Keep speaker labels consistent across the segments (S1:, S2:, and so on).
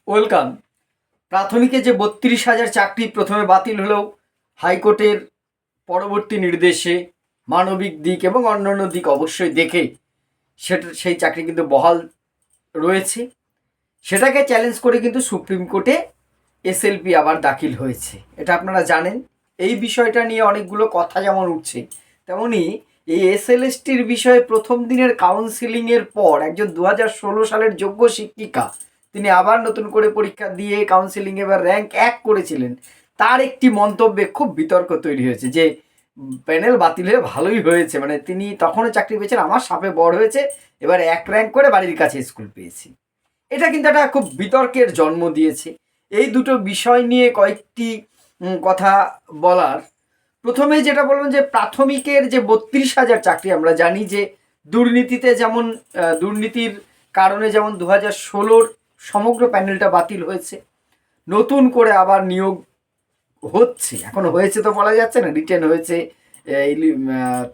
S1: Welcome. প্রাথমিকে যে ৩২,০০০ চাকরি প্রথমে বাতিল হলেও হাইকোর্টের পরবর্তী নির্দেশে মানবিক দিক এবং অন্যান্য দিক অবশ্যই দেখে সেই চাকরি কিন্তু বহাল রয়েছে। সেটাকে চ্যালেঞ্জ করে কিন্তু সুপ্রিম কোর্টে এসএলপি আবার দাখিল হয়েছে, এটা আপনারা জানেন। এই বিষয়টা নিয়ে অনেকগুলো কথা যেমন উঠছে, তেমনি এই এসএলএসটির বিষয়ে প্রথম দিনের কাউন্সিলিংয়ের পর একজন ২০১৬ সালের যোগ্য শিক্ষিকা, তিনি আবার নতুন করে পরীক্ষা দিয়ে কাউন্সিলিং এবার র্যাঙ্ক ১ করেছিলেন। তার একটি মন্তব্যে খুব বিতর্ক তৈরি হয়েছে যে প্যানেল বাতিল হয়ে ভালোই হয়েছে, মানে তিনি তখনও চাকরি পেয়েছেন, আমার সাপে বড় হয়েছে, এবার ১ র্যাঙ্ক করে বাড়ির কাছে স্কুল পেয়েছি। এটা কিন্তু একটা খুব বিতর্কের জন্ম দিয়েছে। এই দুটো বিষয় নিয়ে কয়েকটি কথা বলার। প্রথমে যেটা বলবেন যে প্রাথমিকের যে ৩২,০০০ চাকরি, আমরা জানি যে দুর্নীতিতে যেমন দুর্নীতির কারণে যেমন ২০১৬-র সমগ্র প্যানেলটা বাতিল হয়েছে, নতুন করে আবার নিয়োগ হচ্ছে। এখন হয়েছে তো বলা যাচ্ছে না, রিটেন হয়েছে,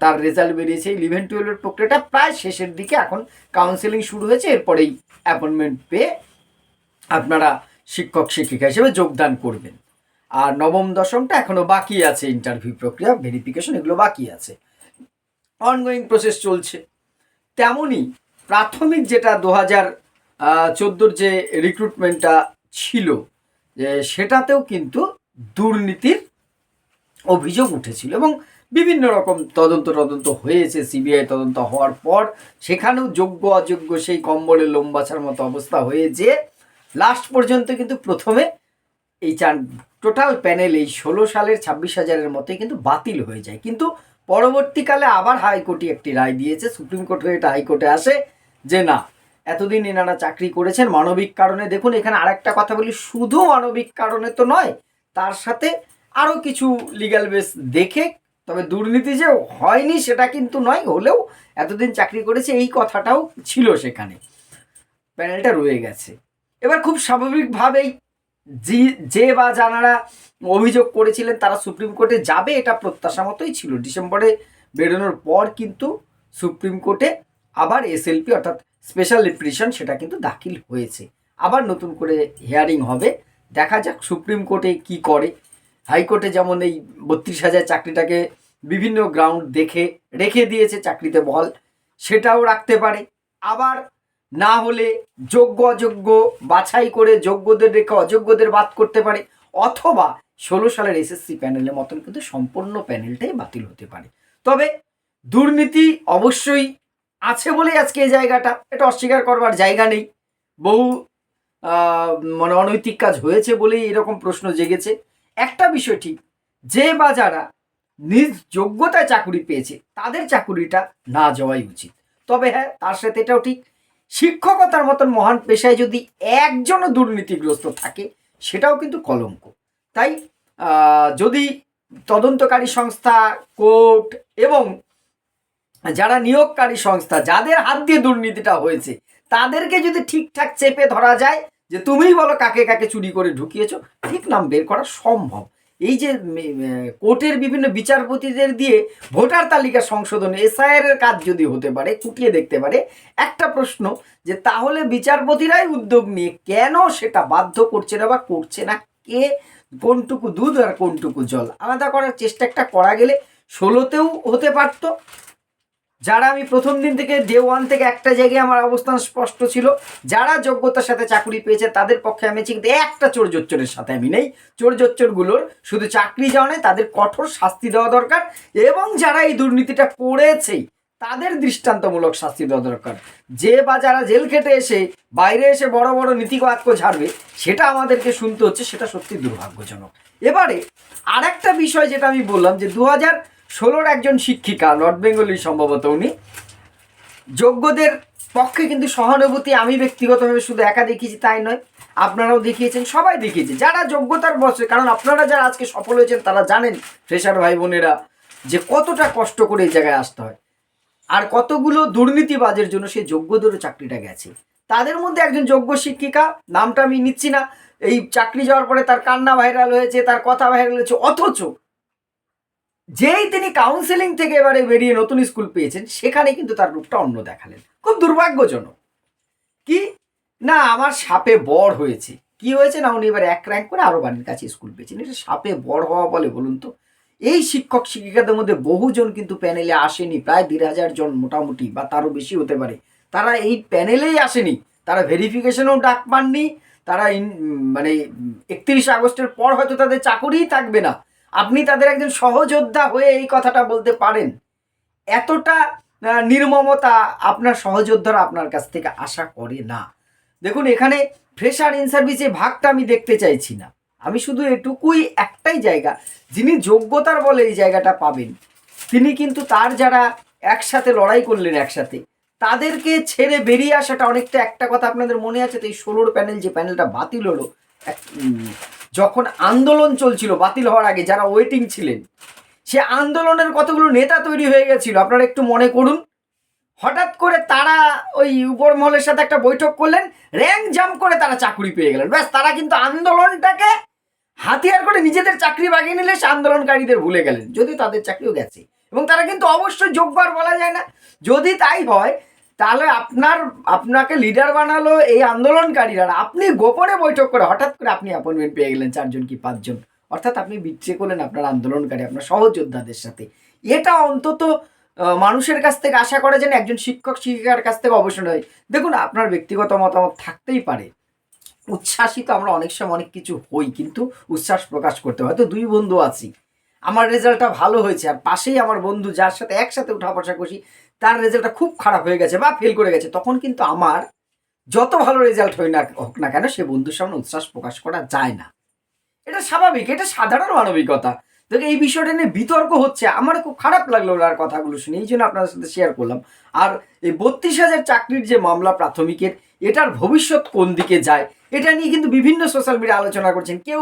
S1: তার রেজাল্ট বেরিয়েছে। 11-12-এর প্রক্রিয়াটা প্রায় শেষের দিকে, এখন কাউন্সেলিং শুরু হয়েছে, এরপরেই অ্যাপয়েন্টমেন্ট পেয়ে আপনারা শিক্ষক শিক্ষিকা হিসেবে যোগদান করবেন। আর নবম দশমটা এখনও বাকি আছে, ইন্টারভিউ প্রক্রিয়া, ভেরিফিকেশন, এগুলো বাকি আছে, অনগোয়িং প্রসেস চলছে। তেমনই প্রাথমিক যেটা 2014-র যে রিক্রুটমেন্টটা ছিল, সেটাতেও কিন্তু দুর্নীতির অভিযোগ উঠেছিল এবং বিভিন্ন রকম তদন্ত হয়েছে। সিবিআই তদন্ত হওয়ার পর সেখানেও যোগ্য অযোগ্য সেই কম্বলে লোম বাছার মতো অবস্থা হয়ে যে লাস্ট পর্যন্ত কিন্তু প্রথমে এই টোটাল প্যানেল এই 16 সালের 26,000-এর মতোই কিন্তু বাতিল হয়ে যায়। কিন্তু পরবর্তীকালে আবার হাইকোর্টে একটি রায় দিয়েছে, সুপ্রিম কোর্ট হয়ে এটা হাইকোর্টে আসে যে না, এতদিন এনারা চাকরি করেছেন মানবিক কারণে। দেখুন, এখানে আরেকটা কথা বলি, শুধু মানবিক কারণে তো নয়, তার সাথে আরও কিছু লিগ্যাল বেস দেখে, তবে দুর্নীতি যে হয়নি সেটা কিন্তু নয়, হলেও এতদিন চাকরি করেছে এই কথাটাও ছিল সেখানে, প্যানেলটা রয়ে গেছে। এবার খুব স্বাভাবিকভাবেই যে বা যারা অভিযোগ করেছিলেন তারা সুপ্রিম কোর্টে যাবে, এটা প্রত্যাশা মতোই ছিল। ডিসেম্বরে বেরোনোর পর কিন্তু সুপ্রিম কোর্টে আবার এসএলপি অর্থাৎ স্পেশাল লিপ্রিশন সেটা কিন্তু দাখিল হয়েছে। আবার নতুন করে হিয়ারিং হবে, দেখা যাক সুপ্রিম কোর্টে কি করে। হাইকোর্টে যেমন এই 32,000 চাকরিটাকে বিভিন্ন গ্রাউন্ড দেখে রেখে দিয়েছে চাকরিতে বহাল, সেটাও রাখতে পারে। আবার না হলে যোগ্য অযোগ্য বাছাই করে যোগ্যদের রেখে অযোগ্যদের বাদ করতে পারে, অথবা 16 সালের এসএসসি প্যানেলের মতন কিন্তু সম্পূর্ণ প্যানেলটাই বাতিল হতে পারে। তবে দুর্নীতি অবশ্যই আছে বলেই আজকে এই জায়গাটা, এটা অস্বীকার করবার জায়গা নেই। বহু মানে অনৈতিক কাজ হয়েছে বলেই এরকম প্রশ্ন জেগেছে। একটা বিষয় ঠিক, যে বা যারা নিজ যোগ্যতায় চাকুরি পেয়েছে তাদের চাকুরিটা না যাওয়াই উচিত। তবে হ্যাঁ, তার সাথে এটাও ঠিক, শিক্ষকতার মতন মহান পেশায় যদি একজনও দুর্নীতিগ্রস্ত থাকে সেটাও কিন্তু কলঙ্ক। তাই যদি তদন্তকারী সংস্থা, কোর্ট এবং যারা নিয়োগকারী সংস্থা, যাদের হাত দিয়ে দুর্নীতিটা হয়েছে, তাদেরকে যদি ঠিকঠাক চেপে ধরা যায় যে তুমিই বলো কাকে কাকে চুরি করে ঢুকিয়েছো, ঠিক নাম বের করা সম্ভব। এই যে কোর্টের বিভিন্ন বিচারপতিদের দিয়ে ভোটার তালিকা সংশোধন, এসআইআর এর কাজ যদি হতে পারে, খুঁটিয়ে দেখতে পারে, একটা প্রশ্ন যে তাহলে বিচারপতিরাই উদ্যোগ নিয়ে কেন সেটা বাধ্য করছে না বা করছে না, কে কোনটুকু দুধ আর কোনটুকু জল আলাদা করার চেষ্টা একটা করা গেলে 16তেও হতে পারত। যারা, আমি প্রথম দিন থেকে ডে 1 থেকে একটা জায়গায় আমার অবস্থান স্পষ্ট ছিল, যারা যোগ্যতার সাথে চাকরি পেয়েছে তাদের পক্ষে আমি কিন্তু একটা চোর জোচ্চরের সাথে আমি নেই। চোর জোচ্চরগুলোর শুধু চাকরি যাওয়া নেই, তাদের কঠোর শাস্তি দেওয়া দরকার, এবং যারা এই দুর্নীতিটা করেছে তাদের দৃষ্টান্তমূলক শাস্তি দেওয়া দরকার। যে বা যারা জেল খেটে এসে বাইরে এসে বড় বড় নীতিবাক্য ঝাড়বে, সেটা আমাদেরকে শুনতে হচ্ছে, সেটা সত্যি দুর্ভাগ্যজনক। এবারে আর একটা বিষয় যেটা আমি বললাম যে 2016-র একজন শিক্ষিকা, নর্থ বেঙ্গলি সম্ভবত, উনি যোগ্যদের পক্ষে কিন্তু সহানুভূতি আমি ব্যক্তিগতভাবে শুধু একা দেখিয়েছি তাই নয়, আপনারাও দেখিয়েছেন, সবাই দেখিয়েছে যারা যোগ্যতার বসে। কারণ আপনারা যারা আজকে সফল হয়েছেন তারা জানেন, ফ্রেশার ভাই বোনেরা, যে কতটা কষ্ট করে এই জায়গায় আসতে হয়, আর কতগুলো দুর্নীতিবাজের জন্য সেই যোগ্যদেরও চাকরিটা গেছে। তাদের মধ্যে একজন যোগ্য শিক্ষিকা, নামটা আমি নিচ্ছি না, এই চাকরি যাওয়ার পরে তার কান্না ভাইরাল হয়েছে, তার কথা ভাইরাল হয়েছে, অথচ যেই তিনি কাউন্সেলিং থেকে এবারে বেরিয়ে নতুন স্কুল পেয়েছেন, সেখানে কিন্তু তার রূপটা অন্য দেখালেন। খুব দুর্ভাগ্যজনক। কি না, আমার সাপে বর হয়েছে, কি হয়েছে না, উনি এবার 1 র্যাঙ্ক করে আরও বাড়ির কাছে স্কুল পেয়েছেন। এটা সাপে বড় হওয়া বলে বলুন তো? এই শিক্ষক শিক্ষিকাদের মধ্যে বহুজন কিন্তু প্যানেলে আসেনি, প্রায় 1,500 জন মোটামুটি, বা তারও বেশি হতে পারে। তারা এই প্যানেলেই আসেনি, তারা ভেরিফিকেশনেও ডাক পাননি, তারা মানে 31 আগস্টের পর হয়তো তাদের চাকরিই থাকবে না। আপনি তাদের একজন সহযোদ্ধা হয়ে এই কথাটা বলতে পারেন? এতটা নির্মমতা আপনার সহযোদ্ধারা আপনার কাছ থেকে আশা করে না। দেখুন, এখানে ফ্রেশার ইন সার্ভিসে ভাগটা আমি দেখতে চাইছি না। আমি শুধু এটুকুই, একটাই জায়গা, যিনি যোগ্যতার বলে এই জায়গাটা পাবেন, তিনি কিন্তু তার যারা একসাথে লড়াই করলেন একসাথে, তাদেরকে ছেড়ে বেরিয়ে আসাটা অনেকটা, একটা কথা আপনাদের মনে আছে তো, এই 16 প্যানেল, যে প্যানেলটা বাতিল হলো যখন আন্দোলন চলছিল বাতিল হওয়ার আগে, যারা ওয়েটিং ছিলেন, সে আন্দোলনের কতগুলো নেতা তৈরি হয়ে গেছিল আপনারা একটু মনে করুন। হঠাৎ করে তারা ওই উপর মহলের সাথে একটা বৈঠক করলেন, র্যাঙ্ক জাম্প করে তারা চাকরি পেয়ে গেলেন। ব্যাস, তারা কিন্তু আন্দোলনটাকে হাতিয়ার করে নিজেদের চাকরি বাগিয়ে নিলে সে আন্দোলনকারীদের ভুলে গেলেন, যদি তাদের চাকরিও গেছে, এবং তারা কিন্তু অবশ্যই যোগ্য আর বলা যায় না। যদি তাই হয়, তাহলে আপনাকে লিডার বানালো এই আন্দোলনকারীরা, আপনি গোপনে বৈঠক করে হঠাৎ করে আপনি অ্যাপয়েন্টমেন্ট পেয়ে গেলেন 4 জন কি 5 জন, অর্থাৎ আপনি বিচ্ছে করলেন আপনার আন্দোলনকারী, আপনার সহযোদ্ধাদের সাথে। এটা অন্তত মানুষের কাছ থেকে আশা করে যেন একজন শিক্ষক শিক্ষিকার কাছ থেকে অবসর হয়। দেখুন, আপনার ব্যক্তিগত মতামত থাকতেই পারে, উচ্ছ্বাসিত আমরা অনেক সময় অনেক কিছু হই, কিন্তু উচ্ছ্বাস প্রকাশ করতে হয়তো 2 বন্ধু আছি, আমার রেজাল্টটা ভালো হয়েছে, আর পাশেই আমার বন্ধু যার সাথে একসাথে উঠা বসা করছি, তার রেজাল্টটা খুব খারাপ হয়ে গেছে বা ফেল করে গেছে, তখন কিন্তু আমার যত ভালো রেজাল্ট হোক না কেন, সে বন্ধুর সামনে উচ্ছ্বাস প্রকাশ করা যায় না। এটা স্বাভাবিক, এটা সাধারণ মানবিকতা। দেখো, এই বিষয়টা নিয়ে বিতর্ক হচ্ছে, আমার খুব খারাপ লাগলো ওনার কথাগুলো শুনে, এই জন্য আপনাদের সাথে শেয়ার করলাম। আর এই 32,000 চাকরির যে মামলা প্রাথমিকের, এটার ভবিষ্যৎ কোন দিকে যায়, এটা নিয়ে কিন্তু বিভিন্ন সোশ্যাল মিডিয়া আলোচনা করছেন। কেউ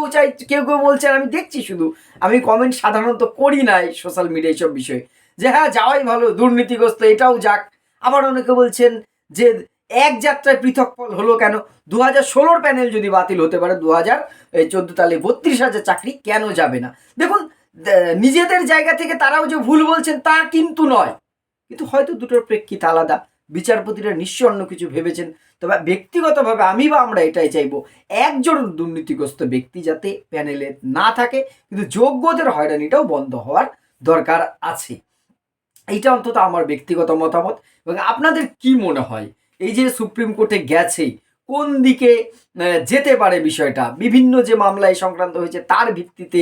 S1: কেউ বলছেন, আমি দেখছি, শুধু আমি কমেন্ট সাধারণত করি না এই সোশ্যাল মিডিয়া এইসব বিষয়ে, যে হ্যাঁ যাওয়াই ভালো, দুর্নীতিগ্রস্ত, এটাও যাক। আবার অনেকে বলছেন যে এক যাত্রায় পৃথক ফল হলো কেন, 2016 প্যানেল যদি বাতিল হতে পারে 2014 তাহলে 32,000 চাকরি কেন যাবে না? দেখুন, নিজেদের জায়গা থেকে তারাও যে ভুল বলছেন তা কিন্তু নয়, কিন্তু হয়তো দুটোর প্রেক্ষিত আলাদা, বিচারপতিরা নিশ্চয় অন্য কিছু ভেবেছেন। তবে ব্যক্তিগতভাবে আমি বা আমরা এটাই চাইবো, একজন দুর্নীতিগ্রস্ত ব্যক্তি যাতে প্যানেলে না থাকে, কিন্তু যোগ্যদের হয়রানিটাও বন্ধ হওয়ার দরকার আছে। এইটা অন্তত আমার ব্যক্তিগত মতামত। এবং আপনাদের কি মনে হয়, এই যে সুপ্রিম কোর্টে গেছে, কোন দিকে যেতে পারে বিষয়টা, বিভিন্ন যে মামলা এই সংক্রান্ত হয়েছে তার ভিত্তিতে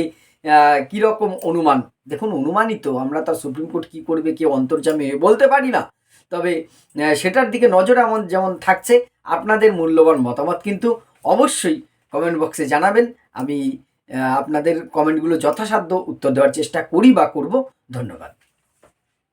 S1: কীরকম অনুমান? দেখুন, অনুমানই তো, আমরা তো সুপ্রিম কোর্ট কী করবে, কি অন্তর্যামী বলতে পারি না। তবে সেটার দিকে নজর যেমন থাকছে, আপনাদের মূল্যবান মতামত কিন্তু অবশ্যই কমেন্ট বক্সে জানাবেন। আমি আপনাদের কমেন্টগুলো যথাসাধ্য উত্তর দেওয়ার চেষ্টা করি বা করব। ধন্যবাদ।